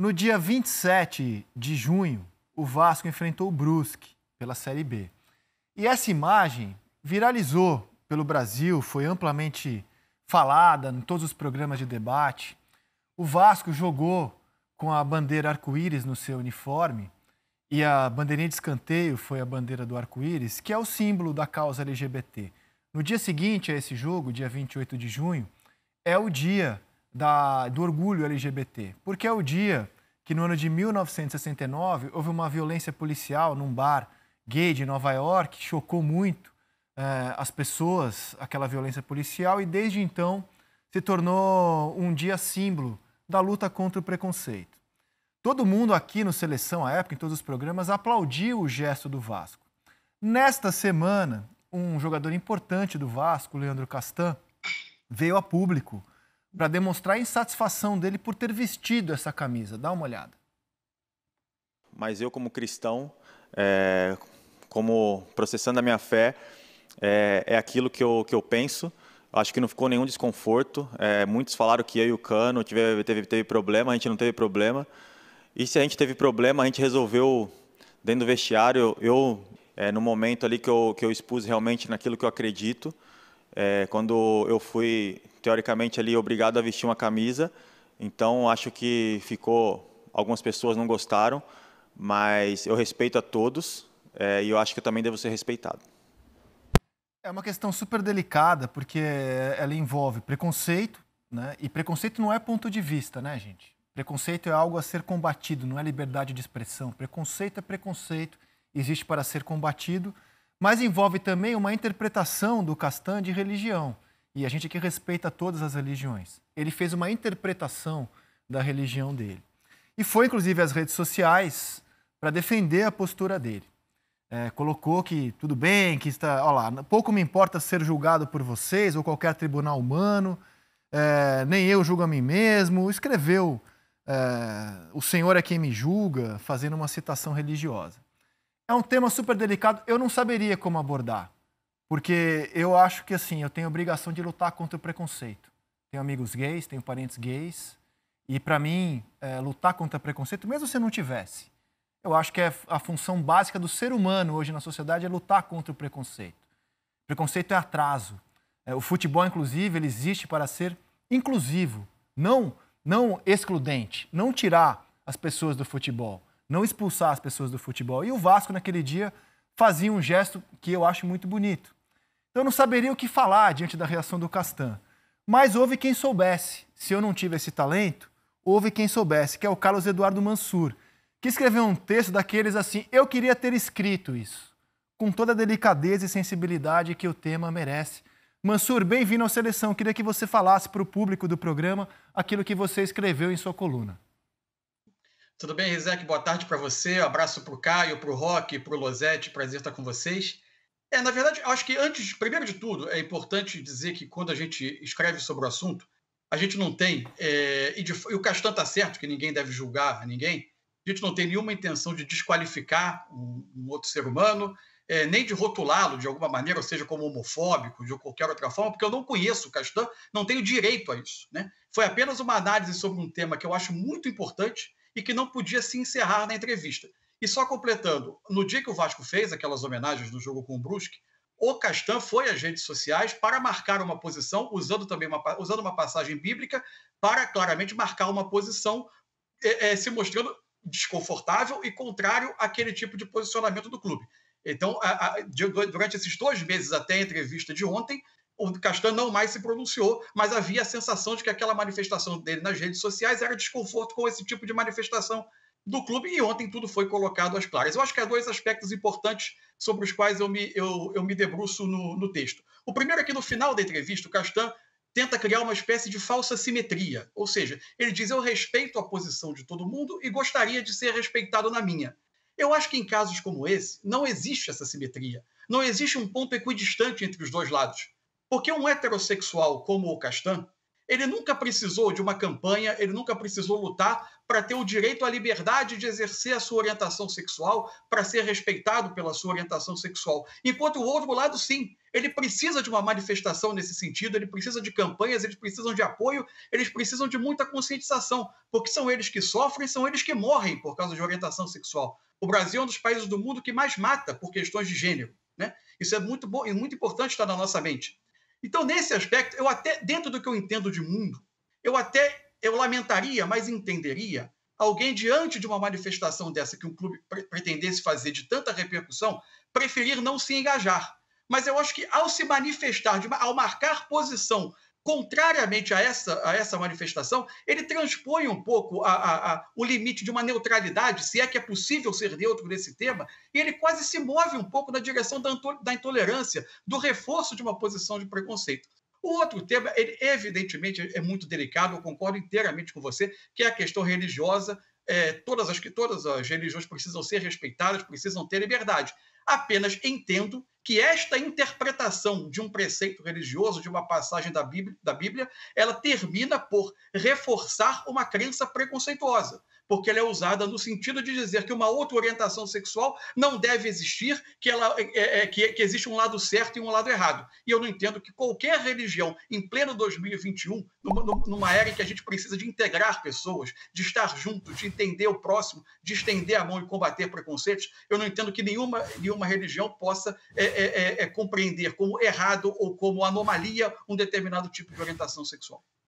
No dia 27 de junho, o Vasco enfrentou o Brusque pela Série B. E essa imagem viralizou pelo Brasil, foi amplamente falada em todos os programas de debate. O Vasco jogou com a bandeira arco-íris no seu uniforme e a bandeirinha de escanteio foi a bandeira do arco-íris, que é o símbolo da causa LGBT. No dia seguinte a esse jogo, dia 28 de junho, é o dia do orgulho LGBT, porque é o dia que no ano de 1969 houve uma violência policial num bar gay de Nova York, que chocou muito as pessoas, aquela violência policial, e desde então se tornou um dia símbolo da luta contra o preconceito. Todo mundo aqui no Seleção, à época, em todos os programas, aplaudiu o gesto do Vasco. Nesta semana, um jogador importante do Vasco, Leandro Castan, veio a público para demonstrar a insatisfação dele por ter vestido essa camisa. Dá uma olhada. Mas eu, como cristão, como processando a minha fé, é aquilo que eu penso. Acho que não ficou nenhum desconforto. Muitos falaram que eu e o Cano teve problema, a gente não teve problema. E se a gente teve problema, a gente resolveu dentro do vestiário. No momento ali que eu expus realmente naquilo que eu acredito, quando eu fui, teoricamente, ali obrigado a vestir uma camisa. Então, acho que algumas pessoas não gostaram, mas eu respeito a todos e eu acho que eu também devo ser respeitado. É uma questão super delicada, porque ela envolve preconceito, né? E preconceito não é ponto de vista, né, gente? Preconceito é algo a ser combatido, não é liberdade de expressão. Preconceito é preconceito, existe para ser combatido, mas envolve também uma interpretação do Castan de religião. E a gente aqui respeita todas as religiões. Ele fez uma interpretação da religião dele. E foi, inclusive, às redes sociais para defender a postura dele. Colocou que tudo bem, que está... Olha lá, pouco me importa ser julgado por vocês ou qualquer tribunal humano, nem eu julgo a mim mesmo. Escreveu o Senhor é quem me julga, fazendo uma citação religiosa. É um tema super delicado, eu não saberia como abordar, porque eu acho que assim, eu tenho a obrigação de lutar contra o preconceito. Tenho amigos gays, tenho parentes gays, e para mim, lutar contra o preconceito, mesmo se eu não tivesse, eu acho que a função básica do ser humano hoje na sociedade é lutar contra o preconceito. Preconceito é atraso. O futebol, inclusive, ele existe para ser inclusivo, não excludente, não tirar as pessoas do futebol, não expulsar as pessoas do futebol. E o Vasco, naquele dia, fazia um gesto que eu acho muito bonito. Então, eu não saberia o que falar diante da reação do Castan. Mas houve quem soubesse. Se eu não tive esse talento, houve quem soubesse, que é o Carlos Eduardo Mansur, que escreveu um texto daqueles assim: eu queria ter escrito isso, com toda a delicadeza e sensibilidade que o tema merece. Mansur, bem-vindo ao Seleção. Queria que você falasse para o público do programa aquilo que você escreveu em sua coluna. Tudo bem, Rizek? Boa tarde para você. Um abraço para o Caio, para o Roque, para o Losetti. Prazer estar com vocês. Na verdade, acho que primeiro de tudo, é importante dizer que quando a gente escreve sobre o assunto, a gente não tem, e o Castan está certo, que ninguém deve julgar a ninguém, a gente não tem nenhuma intenção de desqualificar um outro ser humano, nem de rotulá-lo de alguma maneira, ou seja, como homofóbico, de qualquer outra forma, porque eu não conheço o Castan, não tenho direito a isso, né? Foi apenas uma análise sobre um tema que eu acho muito importante e que não podia se encerrar na entrevista. E só completando, no dia que o Vasco fez aquelas homenagens no jogo com o Brusque, o Castan foi às redes sociais para marcar uma posição, usando uma passagem bíblica, para claramente marcar uma posição, se mostrando desconfortável e contrário àquele tipo de posicionamento do clube. Então, durante esses 2 meses até a entrevista de ontem, o Castan não mais se pronunciou, mas havia a sensação de que aquela manifestação dele nas redes sociais era desconforto com esse tipo de manifestação do clube, e ontem tudo foi colocado às claras. Eu acho que há 2 aspectos importantes sobre os quais eu me debruço no texto. O primeiro é que no final da entrevista, o Castan tenta criar uma espécie de falsa simetria, ou seja, ele diz: eu respeito a posição de todo mundo e gostaria de ser respeitado na minha. Eu acho que em casos como esse, não existe essa simetria. Não existe um ponto equidistante entre os 2 lados. Porque um heterossexual como o Castan, Ele nunca precisou de uma campanha, ele nunca precisou lutar para ter o direito à liberdade de exercer a sua orientação sexual, para ser respeitado pela sua orientação sexual. Enquanto o outro lado, sim, ele precisa de uma manifestação nesse sentido, ele precisa de campanhas, eles precisam de apoio, eles precisam de muita conscientização, porque são eles que sofrem, são eles que morrem por causa de orientação sexual. O Brasil é um dos países do mundo que mais mata por questões de gênero, né? Isso é muito bom e muito importante estar na nossa mente. Então, nesse aspecto, eu até, dentro do que eu entendo de mundo, eu lamentaria, mas entenderia alguém diante de uma manifestação dessa que um clube pretendesse fazer de tanta repercussão, preferir não se engajar. Mas eu acho que ao se manifestar, ao marcar posição contrariamente a essa manifestação, ele transpõe um pouco o limite de uma neutralidade, se é que é possível ser neutro nesse tema, e ele quase se move um pouco na direção da intolerância, do reforço de uma posição de preconceito. O outro tema, ele evidentemente é muito delicado, eu concordo inteiramente com você, que é a questão religiosa. Todas as religiões precisam ser respeitadas, precisam ter liberdade. Apenas entendo que esta interpretação de um preceito religioso, de uma passagem da Bíblia, ela termina por reforçar uma crença preconceituosa, porque ela é usada no sentido de dizer que uma outra orientação sexual não deve existir, que existe um lado certo e um lado errado. E eu não entendo que qualquer religião, em pleno 2021, numa era em que a gente precisa de integrar pessoas, de estar junto, de entender o próximo, de estender a mão e combater preconceitos, eu não entendo que nenhuma religião possa compreender como errado ou como anomalia um determinado tipo de orientação sexual.